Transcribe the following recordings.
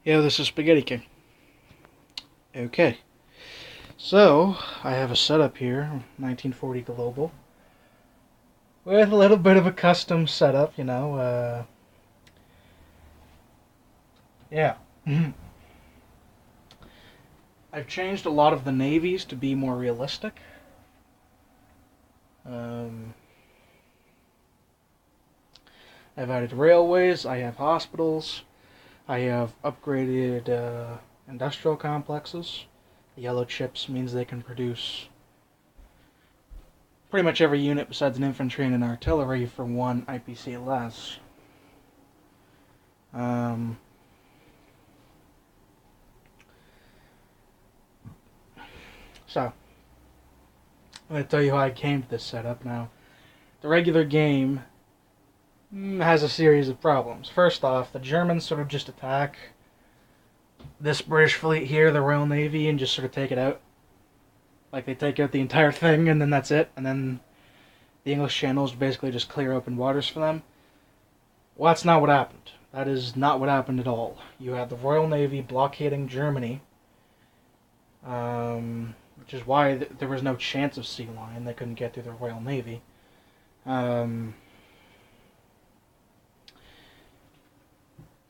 Yo, this is Spaghetti King. Okay, so I have a setup here, 1940 Global, with a little bit of a custom setup, yeah. I've changed a lot of the navies to be more realistic. Um, I've added railways, I have hospitals, I have upgraded industrial complexes. The yellow chips means they can produce pretty much every unit besides an infantry and an artillery for one IPC less. Um, so, I'm going to tell you how I came to this setup. Now, the regular game has a series of problems. First off, the Germans sort of just attack this British fleet here, the Royal Navy, and just sort of take it out. Like, they take out the entire thing, and then that's it. And then the English channels basically just clear open waters for them. Well, that's not what happened. That is not what happened at all. You had the Royal Navy blockading Germany, which is why there was no chance of sea line. They couldn't get through the Royal Navy.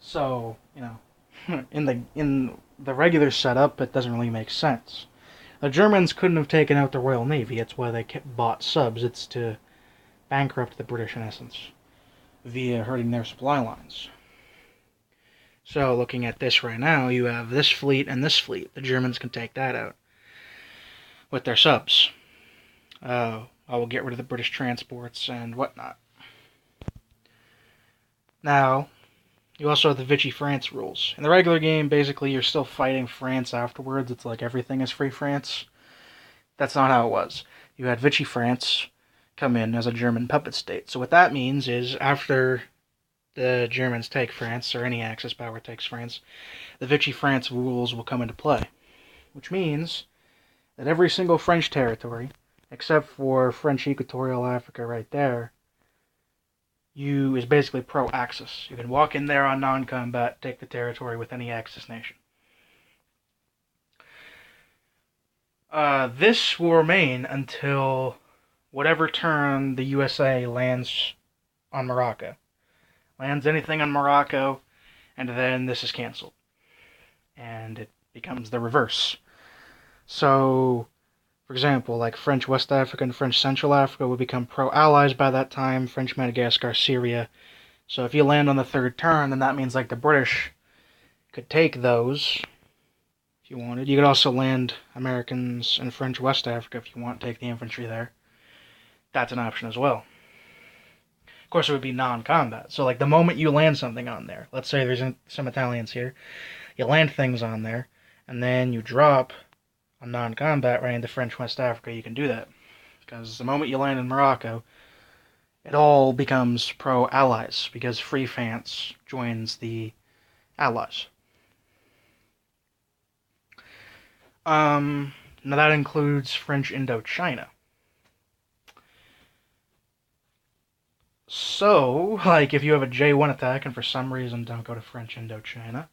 So, in the regular setup, it doesn't really make sense. The Germans couldn't have taken out the Royal Navy. It's why they bought subs. It's to bankrupt the British, in essence, via hurting their supply lines. So, looking at this right now, you have this fleet and this fleet. The Germans can take that out with their subs. I will get rid of the British transports and whatnot. Now, you also have the Vichy France rules. In the regular game, basically, you're still fighting France afterwards. It's like everything is free France. That's not how it was. You had Vichy France come in as a German puppet state. So what that means is after the Germans take France, or any Axis power takes France, the Vichy France rules will come into play. Which means that every single French territory, except for French Equatorial Africa right there, is basically pro-Axis. You can walk in there on non-combat, take the territory with any Axis nation. This will remain until whatever turn the USA lands on Morocco. Lands anything on Morocco, and then this is cancelled. And it becomes the reverse. So, for example, like French West Africa and French Central Africa would become pro-allies by that time, French Madagascar, Syria. So if you land on the third turn, then that means like the British could take those if you wanted. You could also land Americans in French West Africa if you want, take the infantry there. That's an option as well. Of course, it would be non-combat. So like the moment you land something on there, let's say there's some Italians here, you land things on there, and then you drop on non-combat right into French West Africa, you can do that. Because the moment you land in Morocco, it all becomes pro-allies, because Free France joins the allies. Now that includes French Indochina. So, like, if you have a J1 attack and for some reason don't go to French Indochina,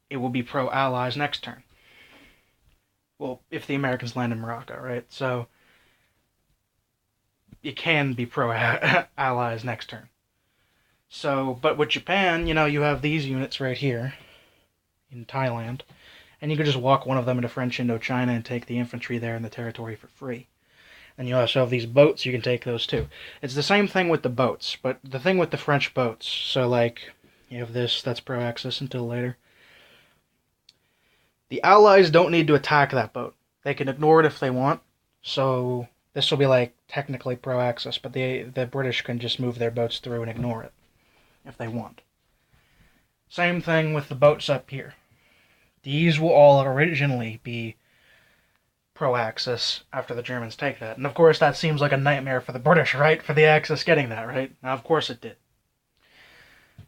it will be pro-allies next turn. Well, if the Americans land in Morocco, right? So, it can be pro-allies next turn. So, but with Japan, you have these units right here in Thailand, and you could just walk one of them into French Indochina and take the infantry there in the territory for free. And you also have these boats, you can take those too. It's the same thing with the boats, but the thing with the French boats, so like, you have this, that's pro-Axis until later. The Allies don't need to attack that boat. They can ignore it if they want, so this will be like technically pro-Axis, but the British can just move their boats through and ignore it if they want. Same thing with the boats up here. These will all originally be pro-Axis after the Germans take that. And of course that seems like a nightmare for the British, right? For the Axis getting that, right? Now of course it did.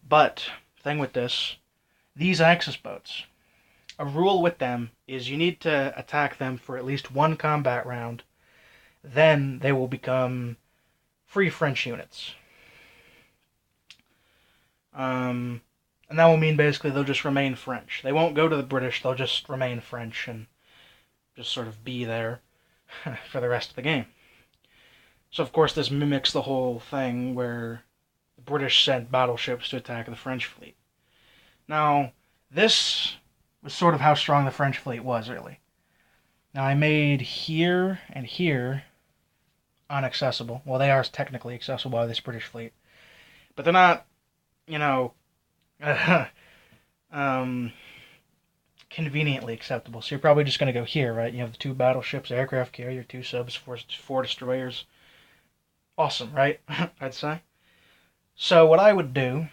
But, thing with this, these Axis boats, a rule with them is you need to attack them for at least one combat round, then they will become free French units. And that will mean basically they'll just remain French. They won't go to the British, they'll just remain French and just sort of be there for the rest of the game. So, of course, this mimics the whole thing where the British sent battleships to attack the French fleet. Now, this was sort of how strong the French fleet was, really. Now, I made here and here unaccessible. Well, they are technically accessible by this British fleet. But they're not, you know, conveniently acceptable. So you're probably just going to go here, right? You have the 2 battleships, aircraft carrier, 2 subs, 4 destroyers. Awesome, right? I'd say. So what I would do,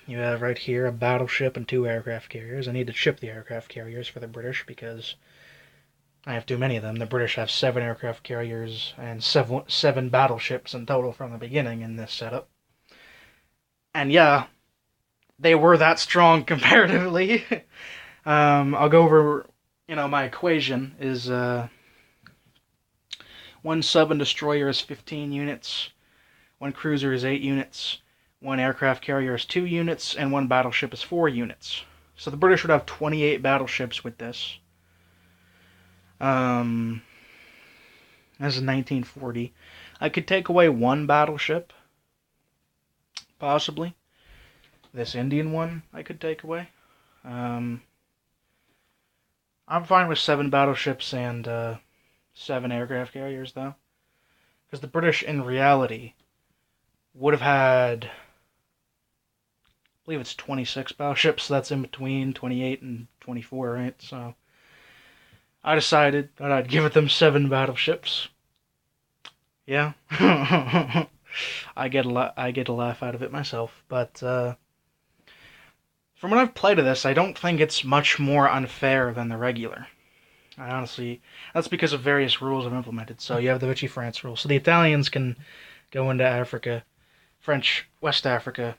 you have right here a battleship and 2 aircraft carriers. I need to ship the aircraft carriers for the British because I have too many of them. The British have 7 aircraft carriers and 7 battleships in total from the beginning in this setup. And yeah, they were that strong comparatively. I'll go over, my equation is 1 sub and destroyer is 15 units, 1 cruiser is 8 units, 1 aircraft carrier is 2 units, and 1 battleship is 4 units. So the British would have 28 battleships with this. This is 1940. I could take away 1 battleship, possibly. This Indian one I could take away. I'm fine with 7 battleships and 7 aircraft carriers, though. Because the British, in reality, would have had, I believe it's 26 battleships, so that's in between 28 and 24, right? So I decided that I'd give them 7 battleships. Yeah. I get a laugh out of it myself, but from what I've played of this, I don't think it's much more unfair than the regular. I honestly, that's because of various rules I've implemented. So you have the Vichy France rule. So the Italians can go into Africa, French West Africa,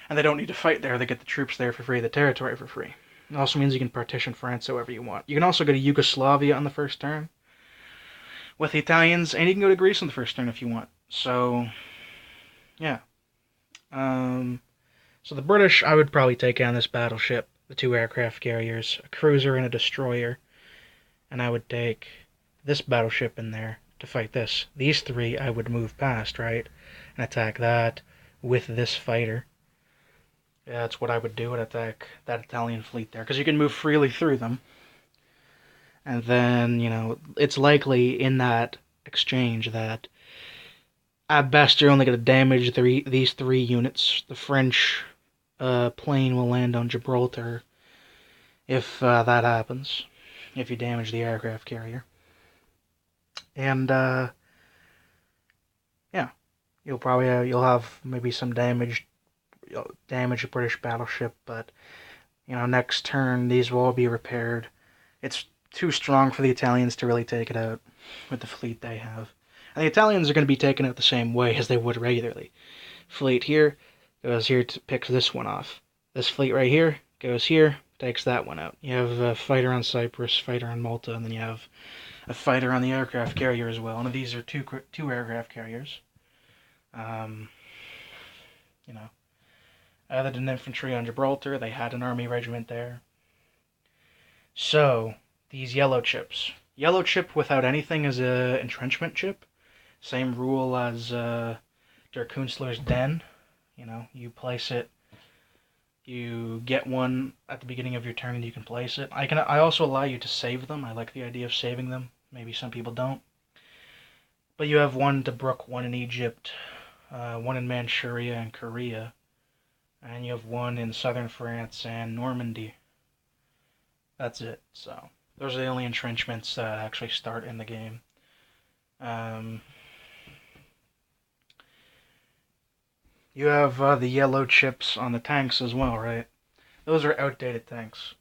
and they don't need to fight there. They get the troops there for free, the territory for free. It also means you can partition France however you want. You can also go to Yugoslavia on the first turn with the Italians, and you can go to Greece on the first turn if you want. So, yeah. So the British, I would probably take on this battleship, the 2 aircraft carriers, a cruiser and a destroyer, and I would take this battleship in there to fight this. These 3 I would move past, right, and attack that with this fighter. Yeah, that's what I would do, and attack that Italian fleet there, because you can move freely through them. And then, it's likely in that exchange that at best you're only going to damage these 3 units. The French plane will land on Gibraltar if that happens, if you damage the aircraft carrier. And yeah, you'll have maybe some damage a British battleship, but next turn these will all be repaired. It's too strong for the Italians to really take it out with the fleet they have. And the Italians are going to be taken out the same way as they would regularly. Fleet here goes here to pick this one off. This fleet right here goes here, takes that one out. You have a fighter on Cyprus, fighter on Malta, and then you have a fighter on the aircraft carrier as well. And these are two aircraft carriers. Other than infantry on Gibraltar, they had an army regiment there. So, these yellow chips. Yellow chip without anything is a entrenchment chip. Same rule as Der Künstler's Den. You place it. You get one at the beginning of your turn and you can place it. I also allow you to save them. I like the idea of saving them. Maybe some people don't. But you have 1 in Tobruk, 1 in Egypt, 1 in Manchuria and Korea. And you have 1 in southern France and Normandy. That's it. So, those are the only entrenchments that actually start in the game. You have the yellow chips on the tanks as well, right? Those are outdated tanks.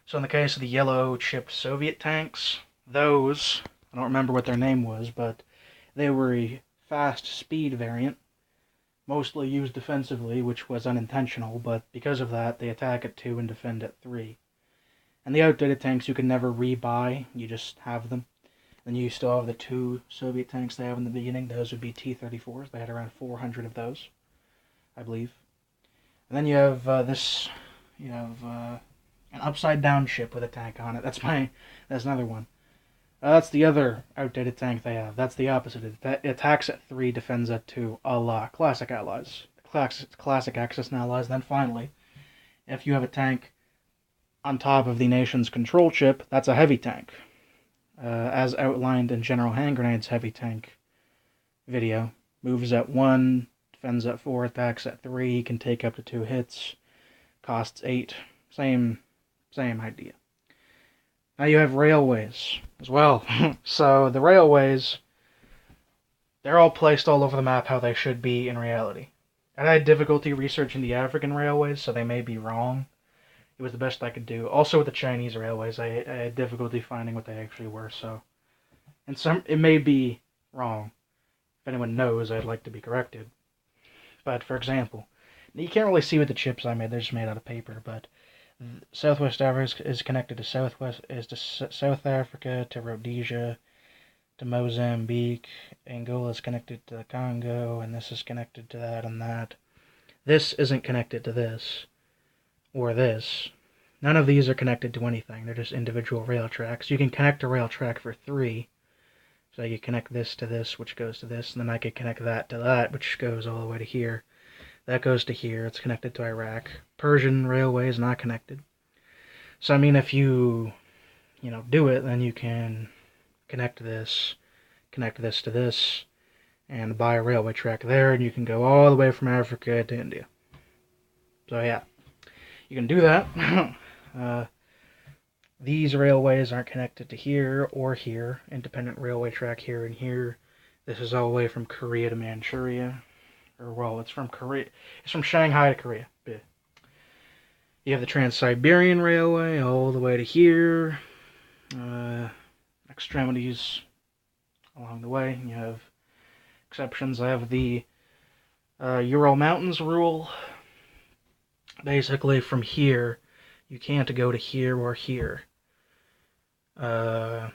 So in the case of the yellow chip Soviet tanks, those, I don't remember what their name was, but they were a fast speed variant, mostly used defensively, which was unintentional, but because of that, they attack at 2 and defend at 3. And the outdated tanks you can never rebuy, you just have them. Then you still have the 2 Soviet tanks they have in the beginning. Those would be T-34s. They had around 400 of those, I believe. And then you have an upside down ship with a tank on it. That's another one. That's the other outdated tank they have. That's the opposite. It attacks at 3, defends at 2. A la classic allies. Classic Axis and allies. Then finally, if you have a tank on top of the nation's control chip, that's a heavy tank. As outlined in General Hand Grenade's heavy tank video. Moves at 1, defends at 4, attacks at 3, can take up to 2 hits, costs 8. Same idea. Now you have railways as well. So the railways, they're all placed all over the map how they should be in reality. I had difficulty researching the African railways, so they may be wrong. It was the best I could do. Also with the Chinese railways, I had difficulty finding what they actually were, so... And it may be wrong. If anyone knows, I'd like to be corrected. But, for example, you can't really see with the chips I made, they're just made out of paper, but Southwest Africa is connected to South Africa, to Rhodesia, to Mozambique. Angola is connected to the Congo, and this is connected to that and that. This isn't connected to this, or this. None of these are connected to anything. They're just individual rail tracks. You can connect a rail track for 3. So you connect this to this, which goes to this, and then I could connect that to that, which goes all the way to here. That goes to here. It's connected to Iraq. Persian railway is not connected. So, I mean, if you do it, then you can connect this to this, and buy a railway track there, and you can go all the way from Africa to India. So, yeah. You can do that. These railways aren't connected to here or here. Independent railway track here and here. This is all the way from Korea to Manchuria. Or, well, it's from Korea. It's from Shanghai to Korea. You have the Trans-Siberian Railway all the way to here. Extremities along the way. You have exceptions. I have the Ural Mountains rule. Basically, from here, you can't go to here or here. You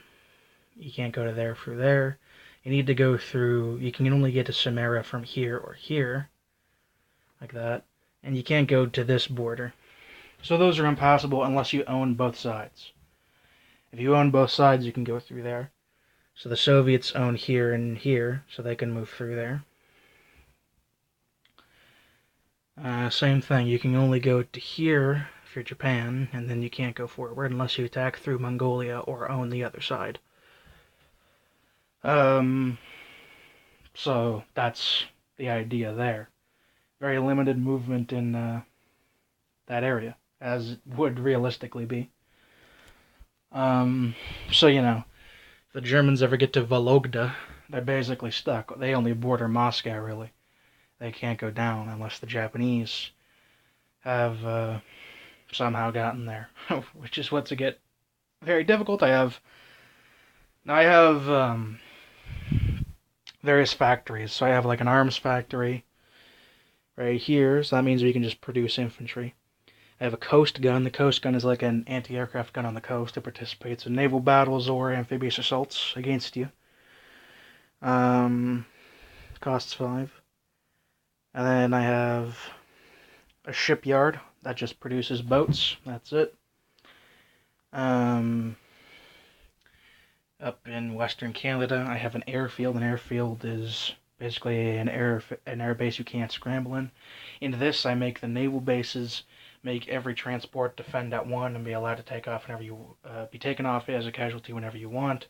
can't go to there through there. You need to go through... You can only get to Samara from here or here. Like that. And you can't go to this border. So those are impossible unless you own both sides. If you own both sides, you can go through there. So the Soviets own here and here, so they can move through there. Same thing, you can only go to here if you're Japan, and then you can't go forward unless you attack through Mongolia or own the other side. So that's the idea there. Very limited movement in that area, as it would realistically be. So, if the Germans ever get to Vologda, they're basically stuck. They only border Moscow, really. They can't go down unless the Japanese have somehow gotten there, which is what's to get very difficult. I have various factories. So I have like an arms factory right here, so that means we can just produce infantry. I have a coast gun. The coast gun is like an anti-aircraft gun on the coast. It participates in naval battles or amphibious assaults against you. Costs 5. And then I have a shipyard that just produces boats. That's it. Up in Western Canada, I have an airfield. An airfield is basically an air base you can't scramble in. In this, I make the naval bases, make every transport defend at 1 and be allowed to take off whenever you be taken off as a casualty whenever you want.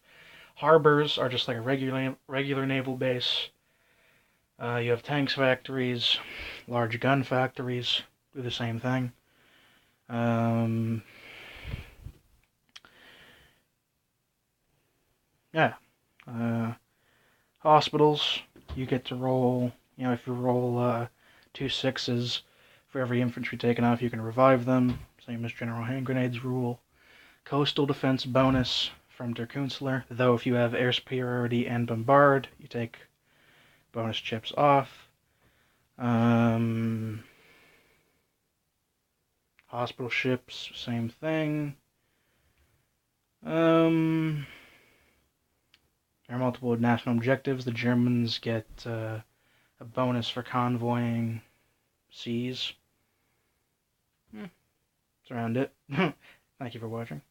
Harbors are just like a regular naval base. You have tanks factories, large gun factories, do the same thing. Hospitals, you get to roll, if you roll 2 6s for every infantry taken off, you can revive them, same as General Hand Grenade's rule. Coastal defense bonus from Der Künstler, though if you have air superiority and bombard, you take bonus chips off. Hospital ships, same thing. There are multiple national objectives. The Germans get a bonus for convoying seas. That's around it. Thank you for watching.